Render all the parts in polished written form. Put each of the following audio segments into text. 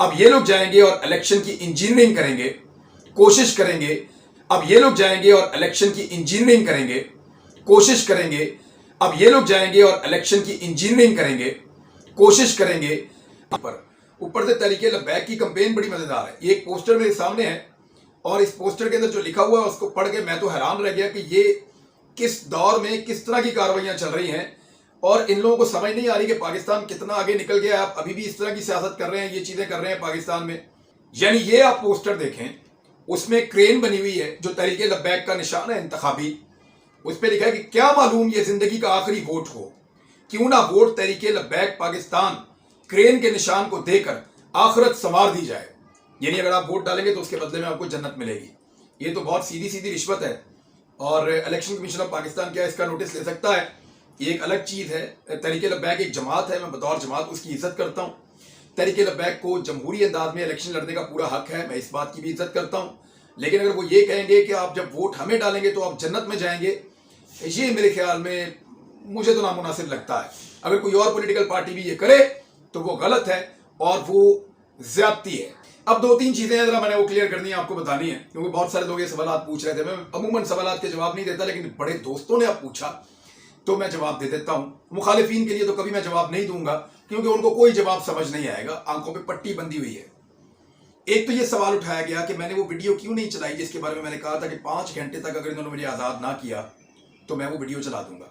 अब ये लोग जाएंगे और इलेक्शन की इंजीनियरिंग करेंगे, कोशिश करेंगे। अब ये लोग जाएंगे और इलेक्शन की इंजीनियरिंग करेंगे, कोशिश करेंगे। अब ये लोग जाएंगे और इलेक्शन की इंजीनियरिंग करेंगे, कोशिश करेंगे। ऊपर से तहरीके लब्बैक की कैंपेन बड़ी मजेदार है। ये एक पोस्टर मेरे सामने है और इस पोस्टर के अंदर जो लिखा हुआ है उसको पढ़ के मैं तो हैरान रह गया कि ये किस दौर में किस तरह की कार्रवाइयां चल रही हैं और इन लोगों को समझ नहीं आ रही कि पाकिस्तान कितना आगे निकल गया है। आप अभी भी इस तरह की सियासत कर रहे हैं, ये चीजें कर रहे हैं पाकिस्तान में। यानी ये आप पोस्टर देखें, उसमें क्रेन बनी हुई है जो तहरीके लब्बैक का निशान है इंतखाबी। उस पर लिखा है कि क्या मालूम ये जिंदगी का आखिरी वोट हो, क्यों ना वोट तहरीके लब्बैक पाकिस्तान क्रेन के निशान को देकर आखिरत संवार दी जाए। यानी अगर आप वोट डालेंगे तो उसके बदले में आपको जन्नत मिलेगी। ये तो बहुत सीधी सीधी रिश्वत है और इलेक्शन कमीशन ऑफ पाकिस्तान क्या इसका नोटिस ले सकता है? ये एक अलग चीज है। तहरीके लब्बैक एक जमात है, मैं बतौर जमात उसकी इज्जत करता हूँ। तहरीके लब्बैक को जमहूरी अंदाज में इलेक्शन लड़ने का पूरा हक है, मैं इस बात की भी इज्जत करता हूँ। लेकिन अगर वो ये कहेंगे कि आप जब वोट हमें डालेंगे तो आप जन्नत में जाएंगे, ये मेरे ख्याल में मुझे तो नामुनासिब लगता है। अगर कोई और पॉलिटिकल पार्टी भी ये करे तो वो गलत है और वो ज्यादती है। अब दो तीन चीजें हैं जरा मैंने वो क्लियर करनी है, आपको बतानी है, क्योंकि बहुत सारे लोग ये सवाल पूछ रहे थे। मैं अमूमन सवाल के जवाब नहीं देता, लेकिन बड़े दोस्तों ने अब पूछा तो मैं जवाब दे देता हूं। मुखालिफिन के लिए तो कभी मैं जवाब नहीं दूंगा क्योंकि उनको कोई जवाब समझ नहीं आएगा, आंखों पे पट्टी बंधी हुई है। एक तो ये सवाल उठाया गया कि मैंने वो वीडियो क्यों नहीं चलाई जिसके बारे में मैंने कहा था कि 5 घंटे तक अगर इन्होंने मुझे आजाद ना किया तो मैं वो वीडियो चला दूंगा।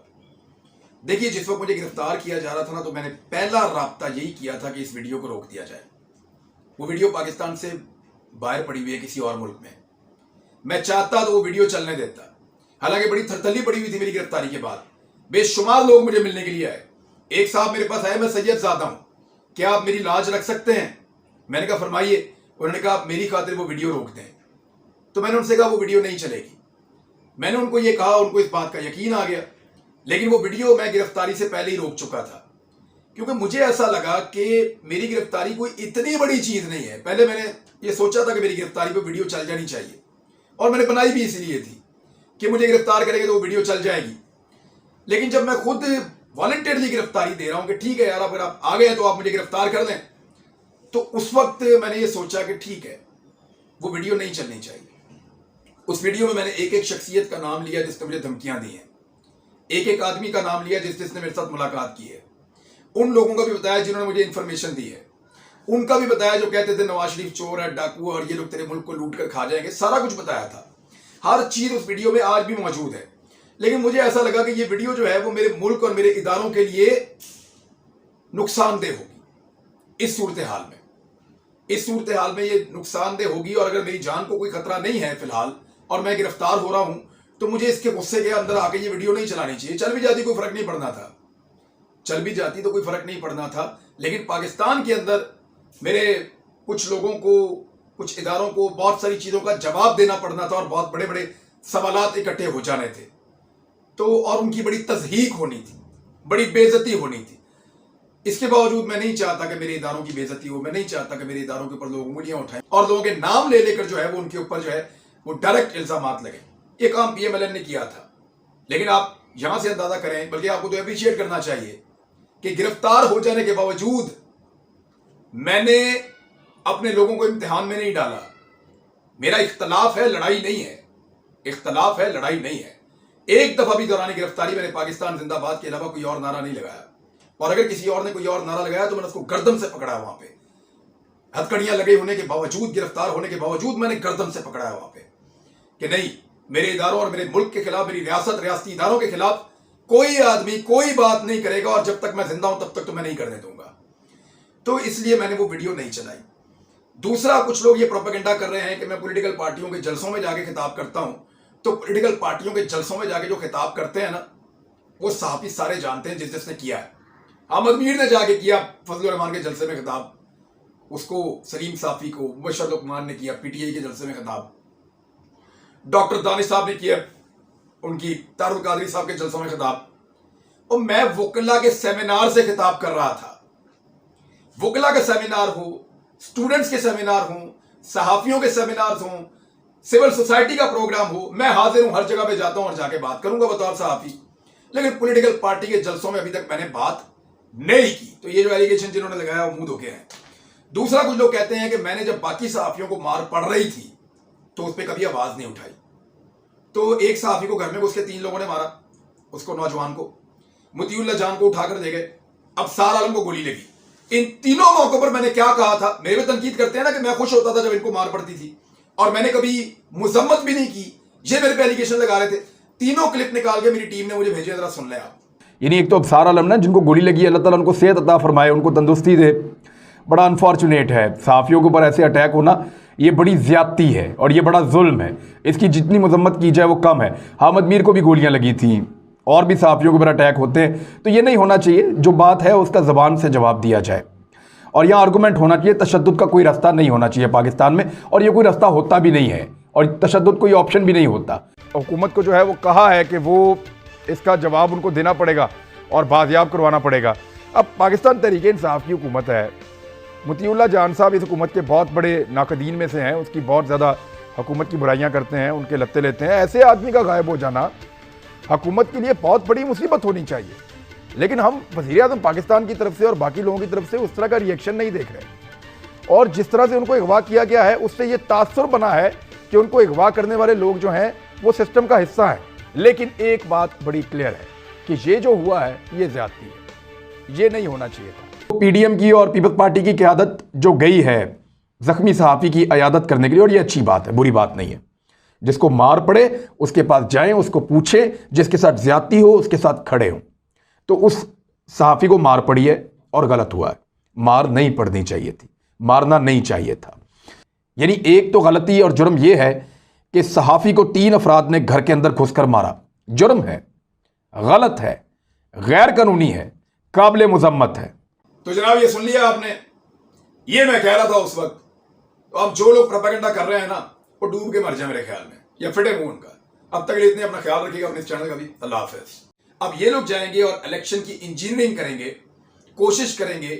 देखिए, जिस वक्त मुझे गिरफ्तार किया जा रहा था ना, तो मैंने पहला राब्ता यही किया था कि इस वीडियो को रोक दिया जाए। वो वीडियो पाकिस्तान से बाहर पड़ी हुई है किसी और मुल्क में। मैं चाहता तो वो वीडियो चलने देता। हालांकि बड़ी थरथली पड़ी हुई थी मेरी गिरफ्तारी के बाद। बेशुमार लोग मुझे मिलने के लिए आए। एक साहब मेरे पास आए, मैं सैयद ज़ादा हूं, क्या आप मेरी लाज रख सकते हैं? मैंने कहा फरमाइए। उन्होंने कहा आप मेरी खातिर वो वीडियो रोक दें। तो मैंने उनसे कहा वो वीडियो नहीं चलेगी। मैंने उनको ये कहा, उनको इस बात का यकीन आ गया। लेकिन वो वीडियो मैं गिरफ्तारी से पहले ही रोक चुका था क्योंकि मुझे ऐसा लगा कि मेरी गिरफ्तारी कोई इतनी बड़ी चीज नहीं है। पहले मैंने ये सोचा था कि मेरी गिरफ्तारी पे वीडियो चल जानी चाहिए और मैंने बनाई भी इसलिए थी कि मुझे गिरफ्तार करेंगे तो वो वीडियो चल जाएगी। लेकिन जब मैं खुद वॉलंटियरली गिरफ्तारी दे रहा हूं कि ठीक है यार, अगर आप आ गए तो आप मुझे गिरफ्तार कर लें, तो उस वक्त मैंने ये सोचा कि ठीक है, वो वीडियो नहीं चलनी चाहिए। उस वीडियो में मैंने एक एक शख्सियत का नाम लिया जिसने मुझे धमकियां दी हैं, एक एक आदमी का नाम लिया जिसने मेरे साथ मुलाकात की है, उन लोगों का भी बताया जिन्होंने मुझे इंफॉर्मेशन दी है, उनका भी बताया जो कहते थे नवाज शरीफ चोर है, डाकू है और ये लोग तेरे मुल्क को लूट कर खा जाएंगे। सारा कुछ बताया था, हर चीज उस वीडियो में आज भी मौजूद है। लेकिन मुझे ऐसा लगा कि ये वीडियो जो है वो मेरे मुल्क और मेरे इदारों के लिए नुकसानदेह होगी। इस सूरत हाल में ये नुकसानदेह होगी और अगर मेरी जान को कोई खतरा नहीं है फिलहाल और मैं गिरफ्तार हो रहा हूं तो मुझे इसके गुस्से के अंदर आके ये वीडियो नहीं चलानी चाहिए। चल भी जाती कोई फर्क नहीं पड़ना था, चल भी जाती तो कोई फर्क नहीं पड़ना था। लेकिन पाकिस्तान के अंदर मेरे कुछ लोगों को, कुछ इदारों को बहुत सारी चीजों का जवाब देना पड़ना था और बहुत बड़े बड़े सवालात इकट्ठे हो जाने थे, तो और उनकी बड़ी तज़हीक होनी थी, बड़ी बेइज्जती होनी थी। इसके बावजूद मैं नहीं चाहता कि मेरे इदारों की बेइज्जती हो, मैं नहीं चाहता कि मेरे इदारों के ऊपर लोग उंगलियां उठाएं और लोगों के नाम ले लेकर जो है वो उनके ऊपर जो है वो डायरेक्ट इल्जामात लगे। ये काम PMLN ने किया था। लेकिन आप यहां से अंदाजा करें, बल्कि आपको तो अप्रिशिएट करना चाहिए कि गिरफ्तार हो जाने के बावजूद मैंने अपने लोगों को इम्तिहान में नहीं डाला। मेरा इख्तलाफ है, लड़ाई नहीं है। इख्तलाफ है, लड़ाई नहीं है। एक दफा भी दौरान गिरफ्तारी मैंने पाकिस्तान जिंदाबाद के अलावा कोई और नारा नहीं लगाया, और अगर किसी और ने कोई और नारा लगाया तो मैंने उसको गर्दन से पकड़ा। वहां पे हथकड़ियां लगे होने के बावजूद, गिरफ्तार होने के बावजूद मैंने गर्दन से पकड़ा है वहां पे कि नहीं, मेरे इदारों और मेरे मुल्क के खिलाफ, मेरी रियासत, रियासती इदारों के खिलाफ कोई आदमी कोई बात नहीं करेगा और जब तक मैं जिंदा हूं तब तक तो मैं नहीं करने दूंगा। तो इसलिए मैंने वो वीडियो नहीं चलाई। दूसरा, कुछ लोग ये प्रोपेगेंडा कर रहे हैं कि मैं पॉलिटिकल पार्टियों के जलसों में जाके खिताब करता हूं। तो पॉलिटिकल पार्टियों के जलसों में जाके जो खिताब करते हैं ना, वो सहाफी सारे जानते हैं जिसने किया है। अहमद मीर ने जाके किया फजल रहमान के जलसे में खिताब, उसको सलीम साफी को मुबशर लुकमान ने किया PTI के जलसे में खिताब, डॉक्टर दानिश साहब ने किया उनकी तारुल कादरी साहब के जलसों में खिताब, और मैं वकला के सेमिनार से खिताब कर रहा था। वकला का सेमिनार हो, स्टूडेंट्स के सेमिनार हो, सहाफियों के सेमिनार हो, सिविल सोसाइटी का प्रोग्राम हो, मैं हाजिर हूं, हर जगह पे जाता हूं और जाके बात करूंगा बतौर सहाफी। लेकिन पॉलिटिकल पार्टी के जलसों में अभी तक मैंने बात नहीं की। तो ये जो एलिगेशन जिन्होंने लगाया वो मुंह धोखे हैं। دوسرا کچھ لوگ کہتے ہیں کہ میں نے جب باقی صحافیوں کو مار پڑ رہی تھی تو اس پہ کبھی آواز نہیں اٹھائی. تو ایک صحافی کو گھر میں گھس کے 3 لوگوں نے مارا, اس کو نوجوان کو, مطیع اللہ جان کو اٹھا کر لے گئے, اب سار عالم کو گولی لگی. ان تینوں موقعوں پر میں نے کیا کہا تھا؟ میرے پہ تنقید کرتے ہیں نا کہ میں خوش ہوتا تھا جب ان کو مار پڑتی تھی, اور میں نے کبھی مذمت بھی نہیں کی. یہ میرے پہ ایلیگیشن لگا رہے تھے. تینوں کلپ نکال کے میری ٹیم نے مجھے بھیجے, ذرا سن لیں آپ. یعنی ایک تو ابصار عالم نا جن کو گولی لگی, اللہ تعالیٰ ان کو صحت عطا فرمائے, ان کو تندرستی دے. بڑا انفارچونیٹ ہے, صحافیوں کے اوپر ایسے اٹیک ہونا یہ بڑی زیادتی ہے اور یہ بڑا ظلم ہے. اس کی جتنی مذمت کی جائے وہ کم ہے. حامد میر کو بھی گولیاں لگی تھیں, اور بھی صحافیوں کے اوپر اٹیک ہوتے ہیں. تو یہ نہیں ہونا چاہیے. جو بات ہے اس کا زبان سے جواب دیا جائے, اور یہاں آرگومنٹ ہونا چاہیے. تشدد کا کوئی راستہ نہیں ہونا چاہیے پاکستان میں, اور یہ کوئی راستہ ہوتا بھی نہیں ہے, اور تشدد کوئی آپشن بھی نہیں ہوتا. حکومت کو جو ہے وہ کہا ہے کہ وہ اس کا جواب ان کو دینا پڑے گا اور بازیاب کروانا پڑے گا. اب پاکستان تحریک انصاف کی حکومت ہے. مطیع اللہ جان صاحب اس حکومت کے بہت بڑے ناقدین میں سے ہیں, اس کی بہت زیادہ حکومت کی برائیاں کرتے ہیں, ان کے لتے لیتے ہیں. ایسے آدمی کا غائب ہو جانا حکومت کے لیے بہت بڑی مصیبت ہونی چاہیے. لیکن ہم وزیر اعظم پاکستان کی طرف سے اور باقی لوگوں کی طرف سے اس طرح کا ریئیکشن نہیں دیکھ رہے, اور جس طرح سے ان کو اغوا کیا گیا ہے اس سے یہ تاثر بنا ہے کہ ان کو اغوا کرنے والے لوگ جو ہیں وہ سسٹم کا حصہ ہیں. لیکن ایک بات بڑی کلیئر ہے کہ یہ جو ہوا ہے یہ زیادتی ہے, یہ نہیں ہونا چاہیے تھا. پی ڈی ایم کی اور پیپلز پارٹی کی قیادت جو گئی ہے زخمی صحافی کی عیادت کرنے کے لیے, اور یہ اچھی بات ہے, بری بات نہیں ہے. جس کو مار پڑے اس کے پاس جائیں, اس کو پوچھیں, جس کے ساتھ زیادتی ہو اس کے ساتھ کھڑے ہوں. تو اس صحافی کو مار پڑی ہے اور غلط ہوا ہے. مار نہیں پڑنی چاہیے تھی, مارنا نہیں چاہیے تھا. یعنی ایک تو غلطی اور جرم یہ ہے کہ صحافی کو 3 افراد نے گھر کے اندر گھس کر مارا. جرم ہے, غلط ہے, غیر قانونی ہے, قابل مذمت ہے. تو جناب یہ سن لیا آپ نے, یہ میں کہہ رہا تھا اس وقت. تو اب جو لوگ پروپیگنڈا کر رہے ہیں نا وہ ڈوب کے مر جائیں میرے خیال میں, یا پھٹے منہ ان کا. اب تک اتنے اپنا خیال رکھیے گا اپنے اس چینل کا بھی. اللہ حافظ. اب یہ لوگ جائیں گے اور الیکشن کی انجینئرنگ کریں گے, کوشش کریں گے.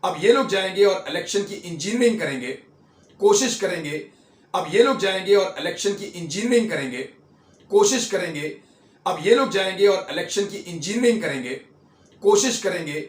اب یہ لوگ جائیں گے اور الیکشن کی انجینئرنگ کریں گے, کوشش کریں گے. اب یہ لوگ جائیں گے اور الیکشن کی انجینئرنگ کریں گے, کوشش کریں گے. اب یہ لوگ جائیں گے اور الیکشن کی انجینئرنگ کریں گے, کوشش کریں گے.